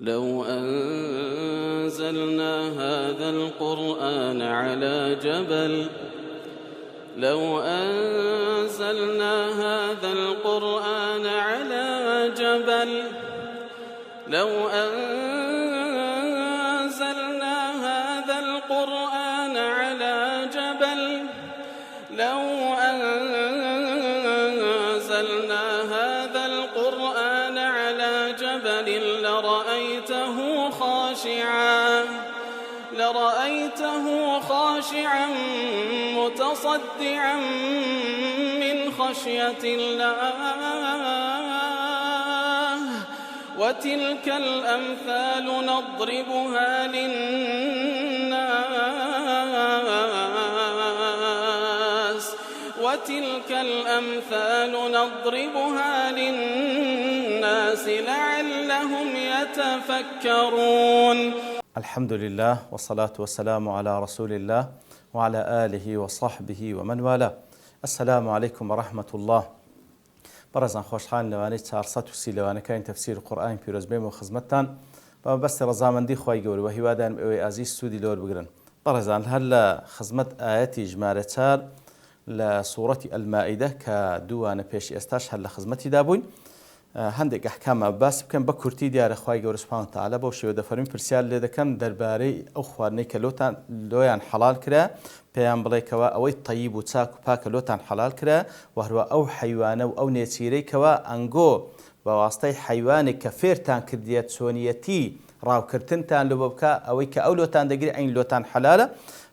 لو أنزلنا هذا القرآن على جبل لو أنزلنا هذا القرآن على جبل لو أنزلنا هذا القرآن على جبل لو أنزلنا هذا القرآن على جبل لرأيته خاشعا متصدعا من خشية الله وتلك الأمثال نضربها للناس لعلهم يتفكرون. الحمد لله والصلاة والسلام على رسول الله وعلى آله وصحبه ومن والاه. السلام عليكم ورحمة الله. برزان خوشحال لواني 430 لواني كاين تفسير القرآن بيروز بيم وخزمتان بس رزامندي خوي قول وهيوادان اوي عزيز سودي لور بقرن. برزان هلا خزمت آياتي جمارة 4 لسورة المائدة كدوان بيش استاش هلا خزمتي دابوين هەندێک ئەحکام باس بکەم بە کورتی دیارە خوای گەورە سوبحانەهو وتەعالا بەو شێوە دەفەرمێ پرسیار لێ دەکەن دەربارەی ئەو خواردنەی کە لۆیان حەڵال کرا پێیان بڵێکەوە ئەوەی تەیب و چاک و پاکە لۆتان حەڵال کرا و هەروە ئەو حەیوانە و ئەو نێچیرەی کەوا ئەنگۆ بە واستەی حەیوانێک کە فێرتان کردیە چۆنیەتی ڕاوکردنتان لۆ بکە ئەوەی کە ئەو لۆتان دەگری ئەین لۆتان حەلالە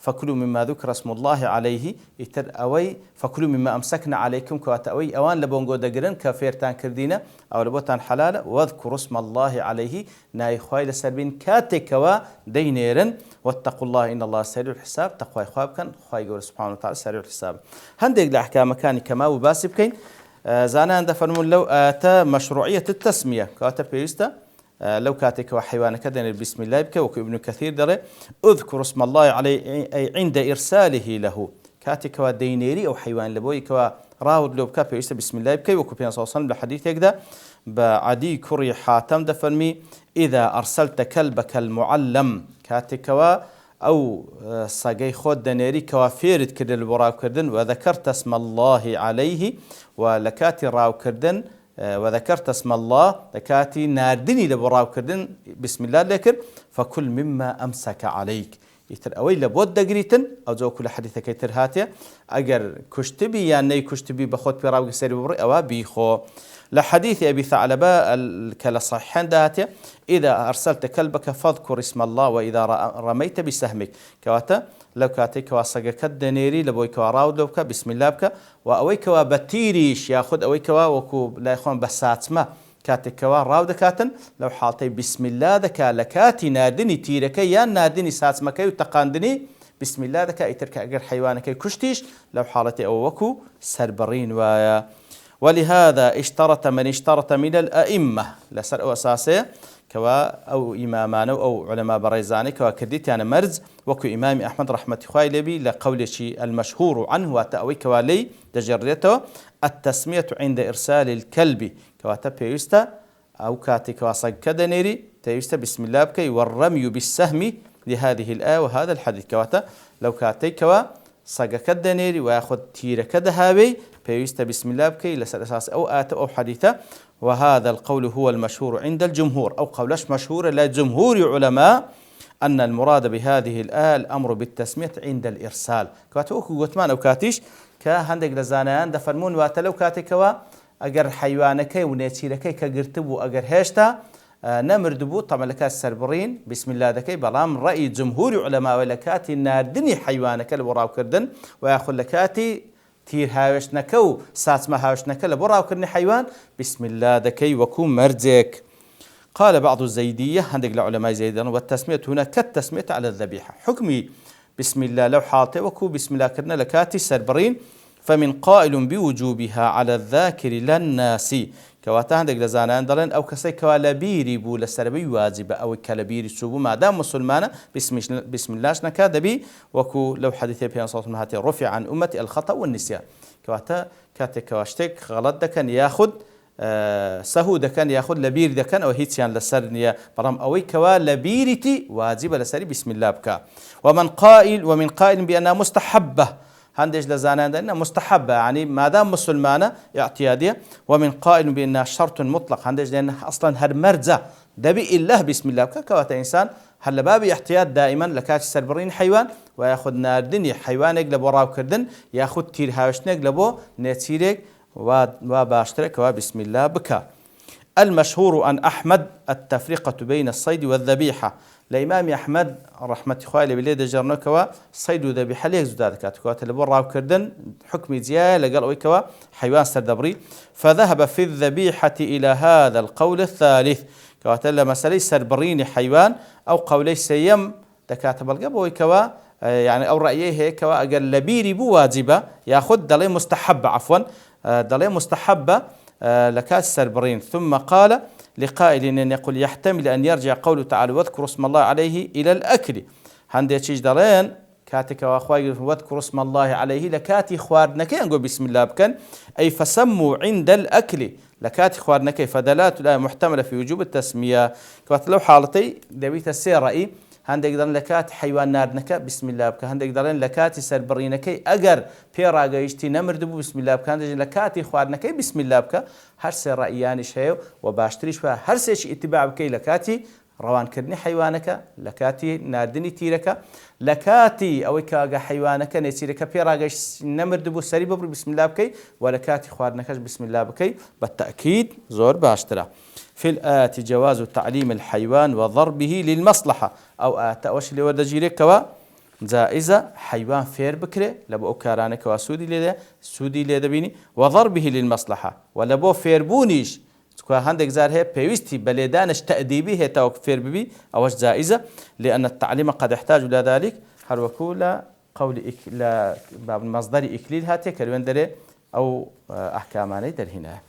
فكلوا مما ذكر اسم الله عليه يتر أوي فكلوا مما أمسكنا عليكم كوات أوي أوان لبونجو دقرن كفيرتان كردينا أو لبوتان حلال واذكروا اسم الله عليه ناي خوي لسربين كاتكوا دينيرن واتقوا الله إن الله سريع الحساب تقوى خواب كان خوي يقول سبحانه وتعالى سريع الحساب هندق الأحكام كان كما وباسب كين زانا دفرمون لو آتا مشروعية التسمية كوات بيستا لو كاتك وحيوانك دين بسم الله بك وابن كثير دري اذكر اسم الله عليه أي عند إرساله له كاتك ودينيري أو حيوان لبويك وراود لو بك بسم الله بك وكبين صلى الله عليه وسلم بحديث يكذا بعدي كري حاتم دفرمي إذا أرسلت كلبك المعلم كاتك أو صاقي خود دنيري كوافيرد كردن البراو كردن وذكرت اسم الله عليه ولكاتي راو كردن وذكرت اسم الله لكاتي ناردني لبراو كردن بسم الله لكر فكل مما أمسك عليك يتر أوي لبود دقريتن أو زو كل حديثك يتر هاتيا أجر كشتبي يعني كشتبي بخود براو سري ببري أو بيخو لحديث أبي ثعلبة كلا صحيحان دهاتيا إذا أرسلت كلبك فاذكر اسم الله وإذا رميت بسهمك كواتا لو كاتيك واسقك الدنيري لبويك وراود لوك بسم الله بك وأويك وبتيريش ياخذ أويك وكو لا يخون بسات ما كاتيك وراود كاتن لو حالتي بسم الله ذكا لكاتي نادني تيرك يا نادني سات مكي وتقاندني بسم الله ذكا يترك أجر حيوانك كشتيش لو حالتي أوكو سربرين ويا ولهذا اشترط من اشترط من الأئمة لسر أساسه كوا أو إمامان أو علماء بريزاني كوا كديت يعني مرز وكو إمام أحمد رحمة خوي لبي لقول شيء المشهور عنه وتأوي كوا لي دجرته التسمية عند إرسال الكلب كوا تبيستا أو كاتي كوا صقدنيري تيستا بسم الله بكي والرمي بالسهم لهذه الآية وهذا الحديث كوا لو كاتي كوا صقدنيري ويأخذ تير كذهبي بيستا بسم الله بكي لسأساس أو آت أو حديثة وهذا القول هو المشهور عند الجمهور أو قولش مشهور لجمهور علماء أن المراد بهذه الآية الأمر بالتسمية عند الإرسال كاتوكو قتمان أو كاتيش كهندق لزانيان دفرمون واتلو كاتكوا أجر حيوانك ونيتشيلك كقرتبو أجر هشتا نمردبو طبعا لكات سربرين بسم الله ذكي بلام رأي جمهور علماء ولكاتي ناردني حيوانك الوراو كردن ويأخذ لكاتي تير هاوش نكو ساتما هاوش نكو لبراو كرني حيوان بسم الله ذكي وكون مرزك. قال بعض الزيدية عندك العلماء زيدان والتسمية هنا كالتسمية على الذبيحة حكمي بسم الله لو حاطي وكو بسم الله كرنا لكاتي سربرين فمن قائل بوجوبها على الذاكر للناس كواتا عندك لزانان دلن أو كسي كوالبيري بو لسربي واجبة أو كالبيري سوبو ما دام مسلمانا بسم الله نكادبي وكو لو حديثي بيان صوت من هاتي رفع عن أمتي الخطأ والنسيان كواتا كاتي كواشتك غلط دكن ياخد سەهوو دەکەن یاخود لە بیر دەکەن ئەو هیچیان لەسەر نییە بەڵام ئەوەی کەوا لە بیریتی واجبە لەسەری بسم الله بکە ومن قائل بأنها مستحبة هەندێک لە زانایان مستحبة يعني مادام مسلمانە اعتيادية ومن قائل بأنها شرط مطلق هەندێک لێن أصلا هەر مەرجە دەبی إلا بسم الله بکە کەواتە ئینسان هەر لە بابی احتیاط دائما لە کاتی سەربڕین حیوان و یاخود ناردنی حیوانێک لە بۆ ڕاوکردن یاخود تیرهاوشتنێک لە بۆ نێچیرێک و باشترێکەوە بسم الله بکە. المشهور عن أحمد التفرقة بين الصيد والذبيحة لإمام أحمد رحمة خواه لبليه دجرنكوا صيد وذبيحة ليك زداد كاتكوا تلبور راو كردن حكم زياء لقال ويكوا حيوان سردبري فذهب في الذبيحة إلى هذا القول الثالث كواتلا مسألة سربرين حيوان أو قولي سيم دكاتب القبو ويكوا يعني أو رأيه هيك أقل لبيري بو واجبة ياخد دلي مستحبة عفوا دلي مستحبة لكاس سربرين ثم قال لقائل أن يقول يحتمل أن يرجع قوله تعالى واذكروا اسم الله عليه إلى الأكل هندي تشيج دلين كاتك وأخوي واذكروا اسم الله عليه لكاتي خواردنكي نقول بسم الله بكن أي فسموا عند الأكل لكاتي خواردنكي فدلات الآية محتملة في وجوب التسمية كوات لو حالتي دبيت السير رأي هەندێک دەڵێن لە کاتی حیوان ناردنەکە بسم الله بکە هەندێک دەڵێن لە کاتی سەربڕینەکەی ئەگەر پێڕاگەیشتی نەمردبوو بسم الله بکە هەندێک لە کاتی خواردنەکەی بسم الله بکە هەر سێ ڕەئیانیش هەیە و باشتریش وە هەر سێشی ئیتیباع بکەی لە کاتی ڕەوانکردنی حیوانەکە لە کاتی ناردنی تیرەکە لە کاتی ئەوەی کاگە حیوانەکە نێچیرەکە پێڕاگەیشت نەمردبوو سەری ببڕی بسم الله بکەی و لە کاتی خواردنەکەش بسم الله بکەی بەتەئکید زۆر باشترە. في الآت جواز تعليم الحيوان وضربه للمصلحة أو آت أوش اللي ورد جيرك كوا جائزة حيوان فير بكرة لبو كارانك سودي لده بيني وضربه للمصلحة ولبو فير بونيش كوا هندك زار هي بيوستي بلدانش تأديبي هي تاو فير ببي أوش جائزة لأن التعليم قد يحتاج إلى ذلك هل وكولا قول لا باب المصدر إكليل هاتي كلمة دري أو أحكاماني در هنا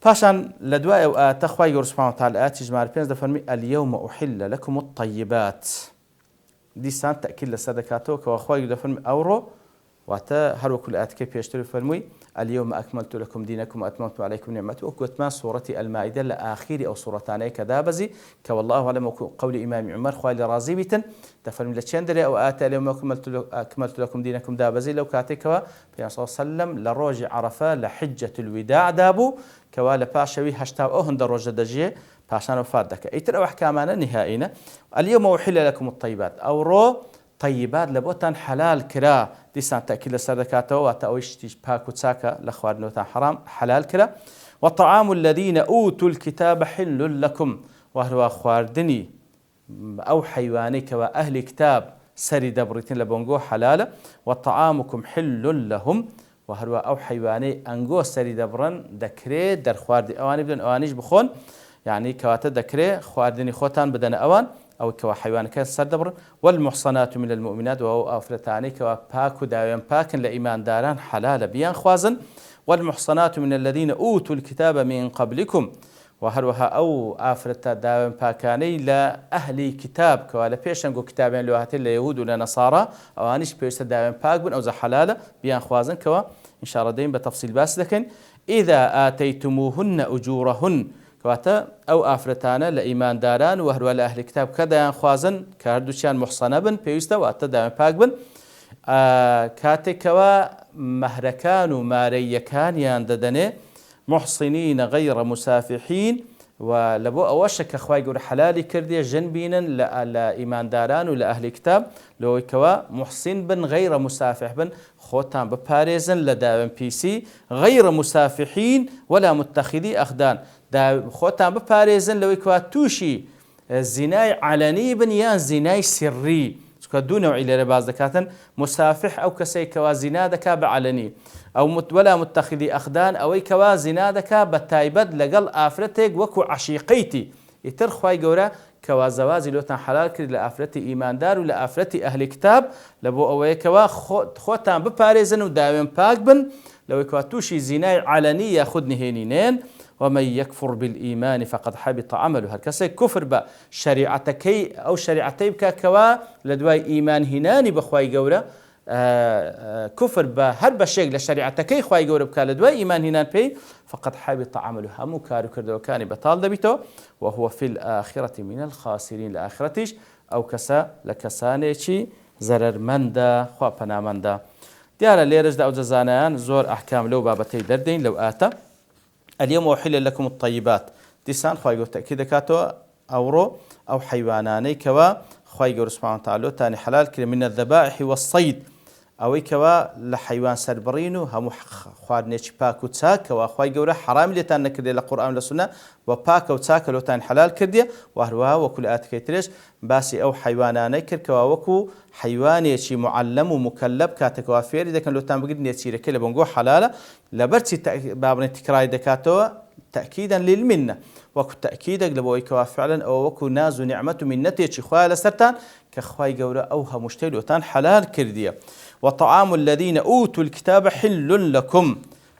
فاشان لدواء تخوى يقول سبحانه وتعالى آتي جمال بينز دفرمي اليوم أحل لكم الطيبات دي سان تأكيد لصدقاته كواخوى يقول دفرمي أورو واتا هر وكل آتكي بيشتري فرمي اليوم أكملت لكم دينكم وأتممت عليكم نعمتي وكتما سورة المائدة لآخر أو سورتاني كدابزي كوالله علم قول إمام عمر خوالي رازي بيتن دفرمي لتشندري أو آتا اليوم أكملت لكم دينكم دابزي لو كاتكوا في صلى الله عليه وسلم لروج عرفة لحجة الوداع دابو كوالا باشوي هشتاو أهن دروج دجيه باشان وفادك ايتر او احكامنا نهائينا اليوم أحل لكم الطيبات او رو طيبات لبوتان حلال كرا ديسان تأكيد لسردكاته واتأويشتيش باكو تساكا لخواردنوتان حرام حلال كرا وطعام الذين أوتوا الكتاب حل لكم وهو خواردني أو حيواني كوا أهل كتاب سري دبرتين لبونغو حلال وطعامكم حل لهم وهروا أو حيواني أنجو سري دبرن دكري در خواردي أواني بدن أوانيش بخون يعني كواتا دكري خواردني خوتان بدن أوان أو كوا حيوان كان سردبر والمحصنات من المؤمنات وهو أفرتاني كوا باكو داوين باكن لإيمان داران حلال بيان خوازن والمحصنات من الذين أوتوا الكتاب من قبلكم وهروها أو أفرتا داوين باكاني لأهل كتاب كوا لبيشنقو كتابين لوهاتين ليهود ولنصارى أو أنيش بيشتا داوين باكبن أو زا حلال بيان خوازن كوا إن شاء الله دين بتفصيل باس لكن إذا آتيتموهن أجورهن كواتا أو آفرتانا لإيمان داران وهروا لأهل كتاب كدا خوازن كاردوشان محصنة بن بيوستا وأتا داوين باك بن كاتكوا مهركان وماريكان يانددني محصنين غير مسافحين ولبو أوشك أخوي يقول حلالي كردية جنبينا لإيمان داران ولأهل كتاب لو كوا محصن بن غير مسافح بن خوتان بباريزن لداوين بيسي غير مسافحين ولا متخذي أخدان دا خوتان بباريزن لو كوا توشي زناي علني بن يان زناي سري دو نوعي لرباز دكاتن مسافح أو كسي كوا زنا دكا بعلني أو ولا متخذي أخدان أو كوا زنا دكا بتايبد لقل آفرتك وكو عشيقيتي يترخواي قورا كوا زوازي لوتان حلال كري لآفرتي إيمان دار ولا آفرتي أهل كتاب لبو أوي كوا خوتان بباريزن وداوين باك بن لو كوا توشي زناي علني ياخد نهينين ومن يكفر بالإيمان فقد حبط عمله هالكسي كفر بشريعتكي أو شريعتي بكا كوا لدواي إيمان هناني بخواي قورا كفر بە هەر بەشێک لە شریعەتەکەی خوای گەورە بکات لە دوای ئیمان هێنان پێی فقط حبط عمله هەموو کار و کردەوەکانی بەتاڵ دەبیتەوە وهو في الآخرة من الخاسرين لە ئاخرەتیش ئەو کەسە لە کەسانێکی زەرەرمەندە خوا پەنامەندە. دیارە لێرەشدا ئەو جەزانیان زۆر ئەحکام لەو بابەتەی دەردەین لەو ئاتە اليوم أحل لكم الطيبات دیسان خوای گەورە تەکید دەکاتەوە ئەوڕۆ ئەو حیوانانەی کەوا خوای گەورە سوبحانه وتعالى تانی حلال کرد من الذبائح والصيد ئەوەی کەوا لە حیوان سەربڕین و هەموو خواردنێکی پاک و چاکەوە خوای گەورە حرام لێتان نەکردێ لە قورئان لە سونە و پاکە و چاکە لەوتان حلال کردێ و هەروەها وەکو لە ئاتەکەی ترش باسی ئەو حیوانانەی کرد کەوا وەکو حیوانێکی معلم و مکلب کاتێکەوە فێری دەکەن لەوتان بگرن نێچیرەکە لە بنگۆ حلالە لەبەرچی بابنێ تکرای دەکاتەوە تأكيدا للمنة وكو تأكيدك لبوي كوا فعلا أو وكو ناز ونعمة منتي خوال سرتان كخواي جورا أوها مشتيل وتان حلال كردية وطعام الذين أوتوا الكتاب حل لكم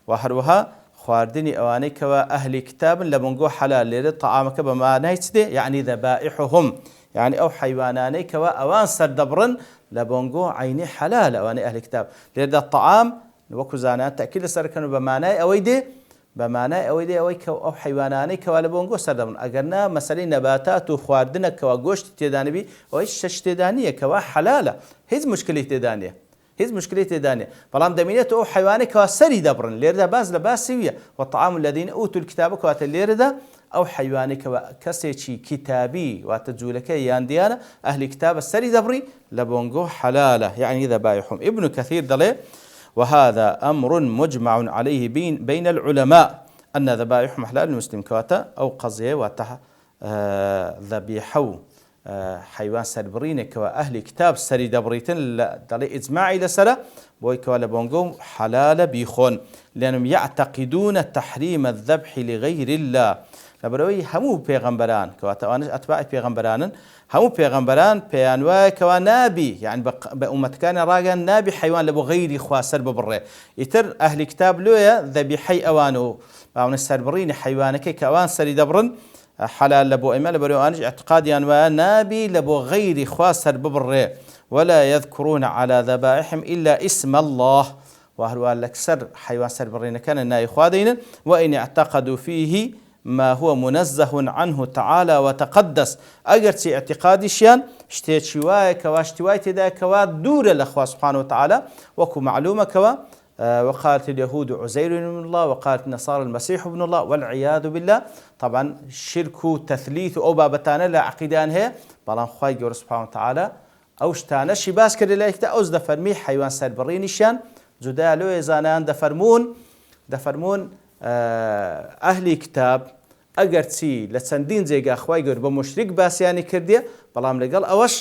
وهروها خواردني أواني كوا أهل كتاب لبنجو حلال ليرد طعامك بما نيتدي يعني ذبائحهم يعني أو حيواناني كوا أوان سردبرن لبنجو عيني حلال أواني أهل كتاب ليرد الطعام وكو زانات تأكيد سركنوا بمعنى أويدي بەمانای ئەوەی دێ ئەوەی ئەو حیوانانەی کەوا لە بۆنگۆ سەردەبن ئەگەرنا مەسەلەی نەباتات و خواردنەکەوە گۆشتی تێدانبی ئەوەی شەش تێدانیە کەوا حەلالە هیچ مشکلی تێدانێ هیچ مشکلی تێدانێ بەڵام دەمێنێت ئەو حیوانێکەوە سەری دەبڕن لێرەدا باز لە باسیویە وطعام الذين أوتوا الكتاب کەواتە لێرەدا ئەو حیوانێکەوە کەسێکی کتابی واتە جوولەکەی یان دیانە ئەهلی کتابە سەری دەبڕی لە بۆنگۆ حەلالە یعنی ذبائحهم ابن كثير دەڵێ وهذا أمر مجمع عليه بين العلماء أن ذبائحهم حلال المسلم كواتا أو قضية واتا ذبيحو حيوان سربرين كوا أهل كتاب سري دبريتن دلي إجماعي لسرة بوي كوا لبونغو حلال بيخون لأنهم يعتقدون تحريم الذبح لغير الله لبروي همو پیغمبران كواتا أتباع پیغمبران همو پیغمبران پیانوای کوا نابی یعنی به امتکان راگن نابی حیوان لبو غیری خوا سر ببره ایتر اهل کتاب لویا ذبیحی اوانو باون سربرین حیوانکی کوان سری دبرن حلال لبو ایمان لبرو آنج اعتقاد یانوا نابی لبو غیری خوا سر ببره ولا يذكرون على ذبائحهم الا اسم الله وهو الاكثر حيوان سربرين كان ناي خوادين وان اعتقدوا فيه ما هو منزه عنه تعالى وتقدس أجرتي اعتقادي شيان اشتيتشي واي كوا اشتواي تدا كوا دور الأخوة سبحانه وتعالى وكو معلومة كوا وقالت اليهود عزير من الله وقالت النصارى المسيح ابن الله والعياذ بالله طبعا شرك تثليث أو بابتانا لا عقيدان هي بلان خواي جور سبحانه وتعالى أوشتانا شي باسكر للايكتا أوز دفرمي حيوان سربريني شان زدالو يزانان دفرمون ئەهلی کتاب ئەگەر چی لە چەندین جێگا خوای گەورە بە مشریک باسییانی کردێ بەڵام لەگەڵ ئەوەش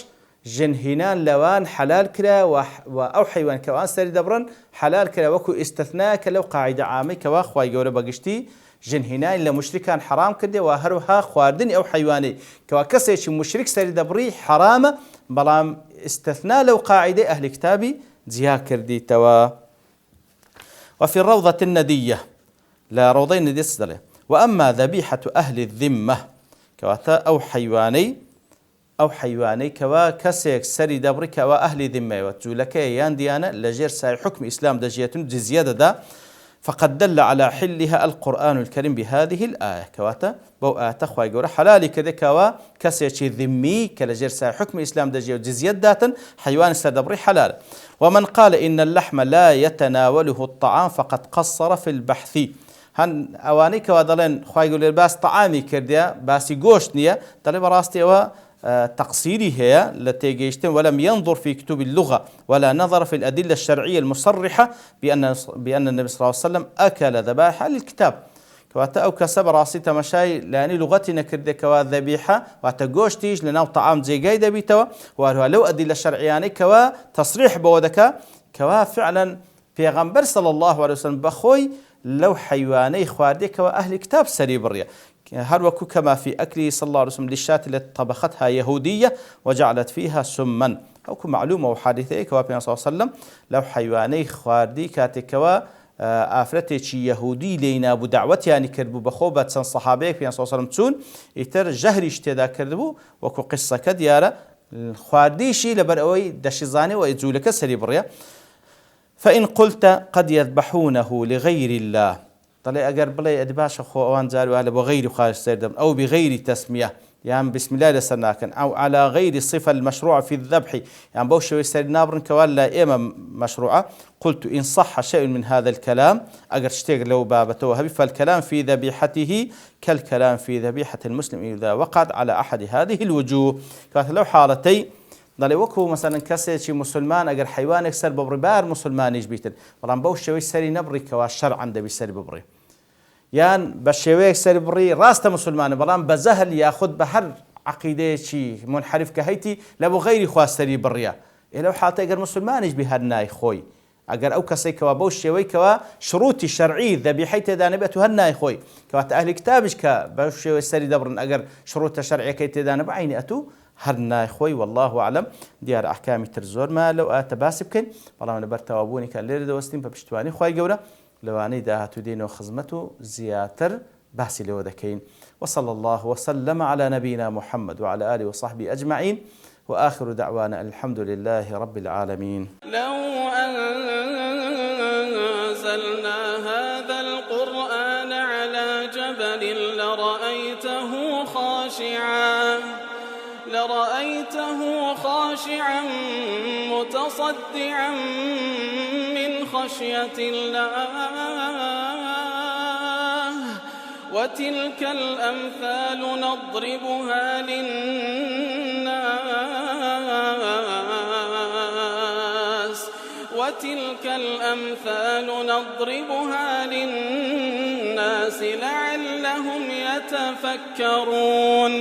ژنهێنان لەوان حەلال کرا و ئەو حیوان کەوان سەری دەبڕن حەلال کرا وەکو ئیستثناکە لەو قاعیدە عامەی کەوا خوای گەورە بەگشتی ژنهێنان لە مشریکان حرام کردێ و هەروەها خواردنی ئەو حیوانەی کەوا کەسێکی مشریک سەری دەبڕی حرامە بەڵام ئیستثنا لەو قاعیدەی ئەهلی کتابی جیا کردیتەوە وفي الروضة الندية لا روضين نديس دله وأما ذبيحة أهل الذمة كواتا أو حيواني كوا كسيك سري دبري كوا أهل ذمة وتجولك يان ديانا لجير ساي حكم إسلام دجية جزيادة دا فقد دل على حلها القرآن الكريم بهذه الآية كواتا بو آتخوا يقول حلالي كذا كوا كسيك ذمي كلجير ساي حكم إسلام دجية جزيادة داتا حيوان سردبري حلال ومن قال إن اللحم لا يتناوله الطعام فقد قصر في البحث هن ئەوانەی کەوا دەڵێن خوای گەورە باس تەعامی کردیا باسی گۆشت نییە دەڵێ بەڕاستیەوە تقصيري هي التي جيشتم ولم ينظر في كتب اللغة ولا نظر في الأدلة الشرعية المصرحة بأن النبي صلى الله عليه وسلم أكل ذبائح للكتاب كواتا أو كسب راسي تمشاي لاني لغتنا كرده كوا ذبيحة واتا گۆشتیش لناو طعام جيجاي دبيتوا وهو لو أدلة الشرعية كوا تصريح بودكا كوا فعلا پیغمبر صلى الله عليه وسلم بخوي لو حيواني خواردك وأهل كتاب سري بريا هل وكو كما في أكله صلى الله عليه وسلم للشاة التي طبختها يهودية وجعلت فيها سما أو معلومة وحادثة كوا صلى الله عليه وسلم لو حيواني خواردي كاتكوا ئافرەتێکی یەهودی لێی نابوو دعوەتیانی کردبوو بەخۆ بە چەند سەحابەیەک پێ سەڵ سەلەم چوون ئیتر ژەهریش تێدا کردبوو وەکو قسەکە دیارە خوارديشي لبرأوي دشيزاني ويجولك سري بريا. فإن قلت قد يذبحونه لغير الله، طلع أجر بلي أدباش أخوان زاروا على بغير خارج سردم أو بغير تسمية، يعني بسم الله لسناكن، أو على غير الصفة المشروعة في الذبح، يعني بوش ويستر نابرن كوالا إما مشروعة. قلت إن صح شيء من هذا الكلام، أجر اشتغل لو بابته وهبي، فالكلام في ذبيحته كالكلام في ذبيحة المسلم إذا وقعت على أحد هذه الوجوه. كانت لو حالتي ضل وكو مثلا كسي مسلمان أجر حيوان يكسر ببري بار مسلمان يجبيتن، والله بوش ويستر نبري كوا الشرع عنده بيسر ببري، يعني بشويك سربري راسته مسلمان بلان بزهل ياخذ بحر عقيده شي منحرف كهيتي لبو غير خواستري بريا لو حتى اجر مسلمان يجبي هالناي خوي اجر او كسي كوا بوش شوي كوا شروط الشرعي ذبيحته دانبته هالناي خوي كوا اهل كتابش كبوش شوي سري دبرن اجر شروط الشرعيه كيت دانب عيني اتو هالناي خوي. والله اعلم. ديار احكام ترزور ما لو اتباسبكن والله انا برتوابوني كان لير دوستين ببشتواني خوي جوره لواني داهتو دينو خزمته زياتر باسي لو ذكين. وصلى الله وسلم على نبينا محمد وعلى آله وصحبه أجمعين، وآخر دعوانا الحمد لله رب العالمين. لو أنزلنا هذا القرآن على جبل لرأيته خاشعا متصدعا من خشية الله. وتلك الأمثال نضربها للناس لعلهم يتفكرون.